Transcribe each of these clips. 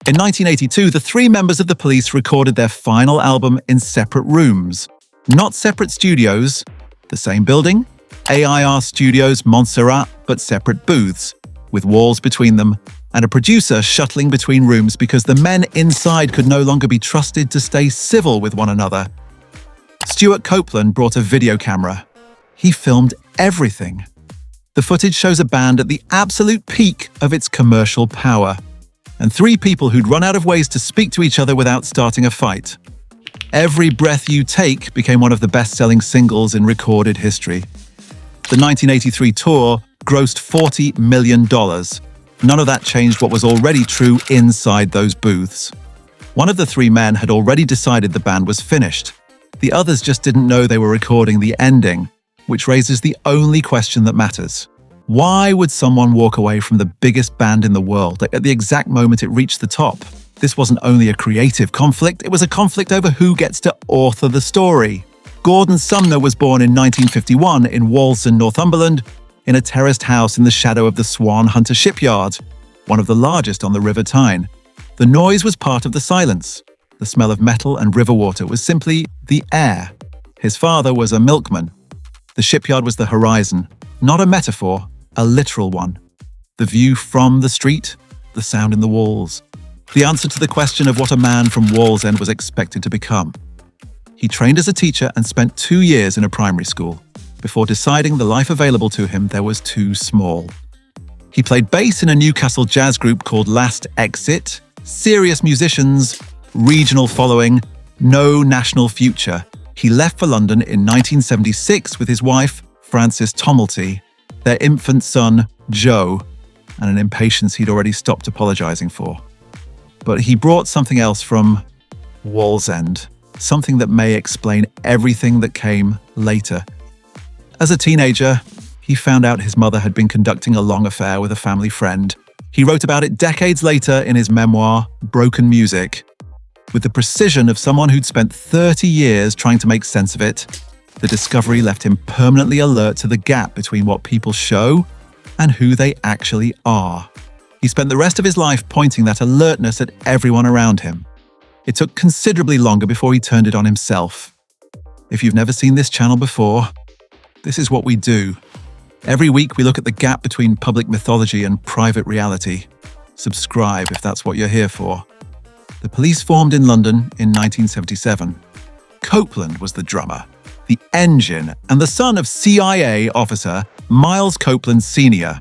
In 1982, the three members of the Police recorded their final album in separate rooms. Not separate studios, the same building, AIR Studios Montserrat, but separate booths, with walls between them, and a producer shuttling between rooms because the men inside could no longer be trusted to stay civil with one another. Stuart Copeland brought a video camera. He filmed everything. The footage shows a band at the absolute peak of its commercial power, and three people who'd run out of ways to speak to each other without starting a fight. Every Breath You Take became one of the best-selling singles in recorded history. The 1983 tour grossed $40 million. None of that changed what was already true inside those booths. One of the three men had already decided the band was finished. The others just didn't know they were recording the ending, which raises the only question that matters. Why would someone walk away from the biggest band in the world at the exact moment it reached the top? This wasn't only a creative conflict, it was a conflict over who gets to author the story. Gordon Sumner was born in 1951 in Wallsend, Northumberland, in a terraced house in the shadow of the Swan Hunter shipyard, one of the largest on the River Tyne. The noise was part of the silence. The smell of metal and river water was simply the air. His father was a milkman. The shipyard was the horizon, not a metaphor, a literal one. The view from the street, the sound in the walls. The answer to the question of what a man from Wallsend was expected to become. He trained as a teacher and spent 2 years in a primary school. Before deciding the life available to him there was too small. He played bass in a Newcastle jazz group called Last Exit, serious musicians, regional following, no national future. He left for London in 1976 with his wife, Frances Tomelty, their infant son, Joe, and an impatience he'd already stopped apologizing for. But he brought something else from Wallsend, something that may explain everything that came later. As a teenager, he found out his mother had been conducting a long affair with a family friend. He wrote about it decades later in his memoir, Broken Music. With the precision of someone who'd spent 30 years trying to make sense of it, the discovery left him permanently alert to the gap between what people show and who they actually are. He spent the rest of his life pointing that alertness at everyone around him. It took considerably longer before he turned it on himself. If you've never seen this channel before, this is what we do. Every week we look at the gap between public mythology and private reality. Subscribe if that's what you're here for. The Police formed in London in 1977. Copeland was the drummer, the engine, and the son of CIA officer Miles Copeland Sr.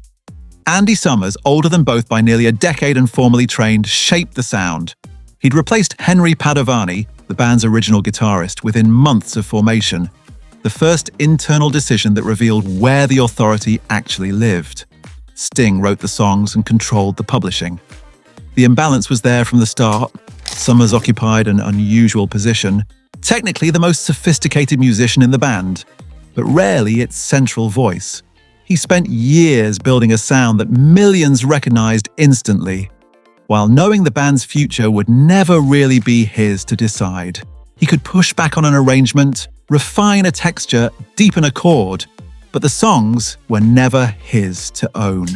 Andy Summers, older than both by nearly a decade and formally trained, shaped the sound. He'd replaced Henry Padovani, the band's original guitarist, within months of formation. The first internal decision that revealed where the authority actually lived. Sting wrote the songs and controlled the publishing. The imbalance was there from the start. Summers occupied an unusual position, technically the most sophisticated musician in the band, but rarely its central voice. He spent years building a sound that millions recognized instantly, while knowing the band's future would never really be his to decide. He could push back on an arrangement, refine a texture, deepen a chord, but the songs were never his to own.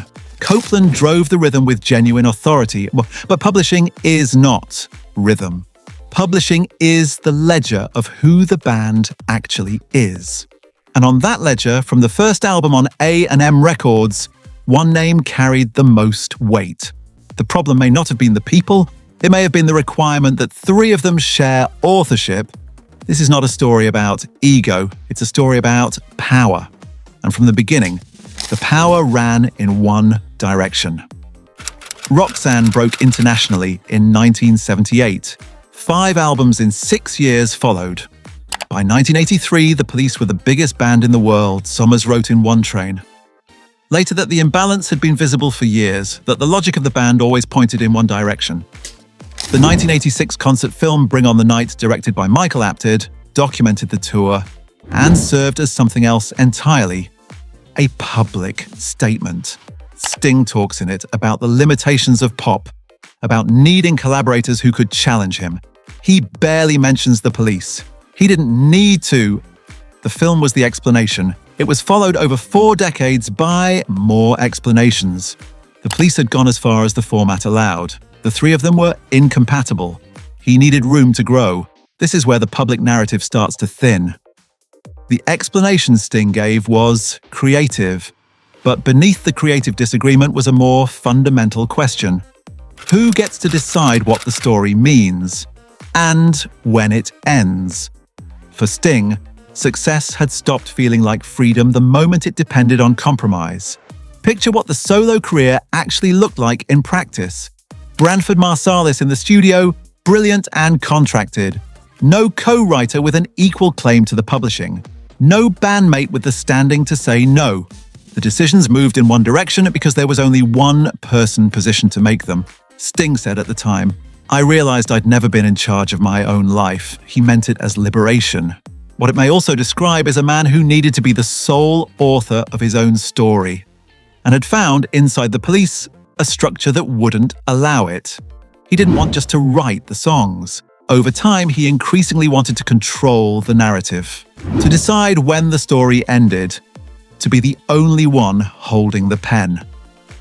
Copeland drove the rhythm with genuine authority, but publishing is not rhythm. Publishing is the ledger of who the band actually is. And on that ledger, from the first album on A&M Records, one name carried the most weight. The problem may not have been the people, it may have been the requirement that three of them share authorship. This is not a story about ego, it's a story about power. And from the beginning, the power ran in one direction. Roxanne broke internationally in 1978. 5 albums in 6 years followed. By 1983, the Police were the biggest band in the world, Summers wrote in One Train. Later that the imbalance had been visible for years, that the logic of the band always pointed in one direction. The 1986 concert film Bring on the Night, directed by Michael Apted, documented the tour and served as something else entirely. A public statement. Sting talks in it about the limitations of pop, about needing collaborators who could challenge him. He barely mentions the Police. He didn't need to. The film was the explanation. It was followed over 4 decades by more explanations. The Police had gone as far as the format allowed. The three of them were incompatible. He needed room to grow. This is where the public narrative starts to thin. The explanation Sting gave was creative, but beneath the creative disagreement was a more fundamental question. Who gets to decide what the story means, and when it ends? For Sting, success had stopped feeling like freedom the moment it depended on compromise. Picture what the solo career actually looked like in practice. Branford Marsalis in the studio, brilliant and contracted. No co-writer with an equal claim to the publishing. No bandmate with the standing to say no. The decisions moved in one direction because there was only one person positioned to make them. Sting said at the time, "I realized I'd never been in charge of my own life." He meant it as liberation. What it may also describe is a man who needed to be the sole author of his own story, and had found, inside the Police, a structure that wouldn't allow it. He didn't want just to write the songs. Over time, he increasingly wanted to control the narrative, to decide when the story ended, to be the only one holding the pen.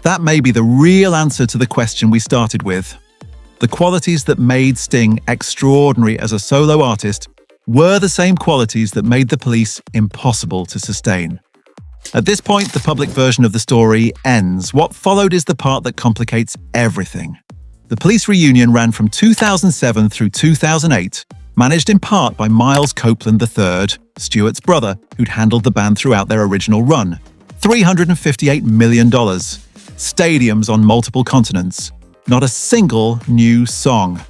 That may be the real answer to the question we started with. The qualities that made Sting extraordinary as a solo artist were the same qualities that made the Police impossible to sustain. At this point, the public version of the story ends. What followed is the part that complicates everything. The Police reunion ran from 2007 through 2008, managed in part by Miles Copeland III, Stewart's brother, who'd handled the band throughout their original run. $358 million. Stadiums on multiple continents. Not a single new song.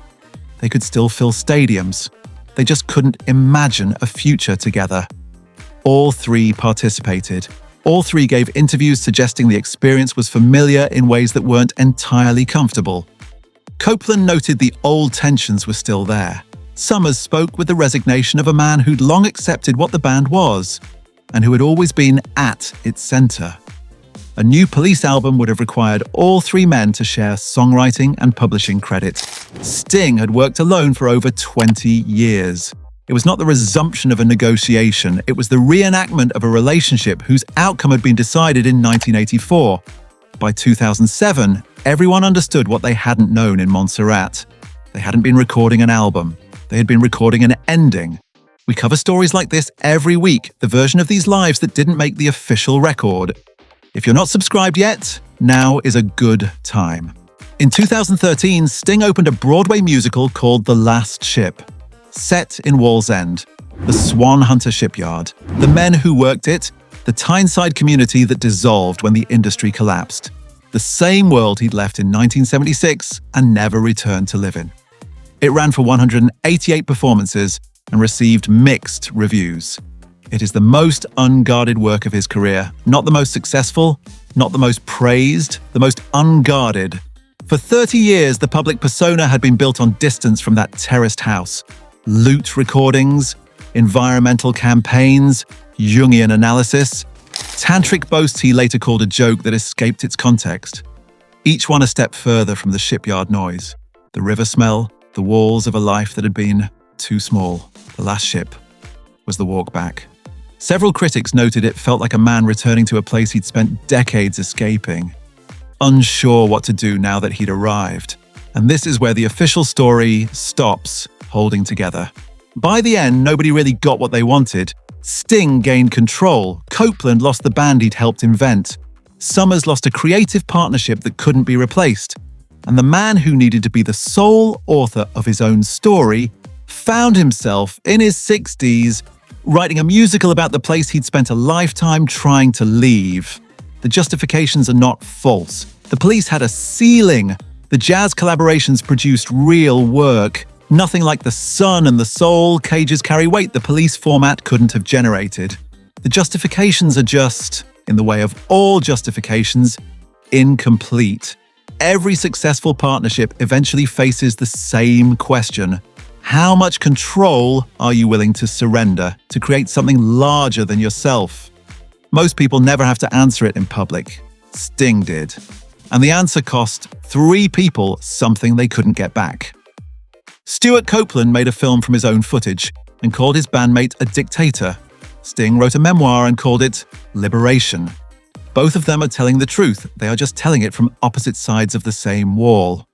They could still fill stadiums. They just couldn't imagine a future together. All three participated. All three gave interviews suggesting the experience was familiar in ways that weren't entirely comfortable. Copeland noted the old tensions were still there. Summers spoke with the resignation of a man who'd long accepted what the band was, and who had always been at its center. A new Police album would have required all three men to share songwriting and publishing credit. Sting had worked alone for over 20 years. It was not the resumption of a negotiation, it was the reenactment of a relationship whose outcome had been decided in 1984. By 2007, everyone understood what they hadn't known in Montserrat. They hadn't been recording an album. They had been recording an ending. We cover stories like this every week, the version of these lives that didn't make the official record. If you're not subscribed yet, now is a good time. In 2013, Sting opened a Broadway musical called The Last Ship. Set in Wallsend, the Swan Hunter shipyard, the men who worked it, the Tyneside community that dissolved when the industry collapsed. The same world he'd left in 1976 and never returned to live in. It ran for 188 performances and received mixed reviews. It is the most unguarded work of his career, not the most successful, not the most praised, the most unguarded. For 30 years, the public persona had been built on distance from that terraced house. Loot recordings, environmental campaigns, Jungian analysis, tantric boasts he later called a joke that escaped its context. Each one a step further from the shipyard noise, the river smell, the walls of a life that had been too small. The last ship was the walk back. Several critics noted it felt like a man returning to a place he'd spent decades escaping, unsure what to do now that he'd arrived. And this is where the official story stops holding together. By the end, nobody really got what they wanted. Sting gained control. Copeland lost the band he'd helped invent. Summers lost a creative partnership that couldn't be replaced. And the man who needed to be the sole author of his own story found himself in his 60s writing a musical about the place he'd spent a lifetime trying to leave. The justifications are not false. The Police had a ceiling. The jazz collaborations produced real work. Nothing like the sun and the soul, Cages Carry Weight the Police format couldn't have generated. The justifications are just, in the way of all justifications, incomplete. Every successful partnership eventually faces the same question. How much control are you willing to surrender to create something larger than yourself? Most people never have to answer it in public. Sting did. And the answer cost 3 people something they couldn't get back. Stuart Copeland made a film from his own footage and called his bandmate a dictator. Sting wrote a memoir and called it Liberation. Both of them are telling the truth. They are just telling it from opposite sides of the same wall.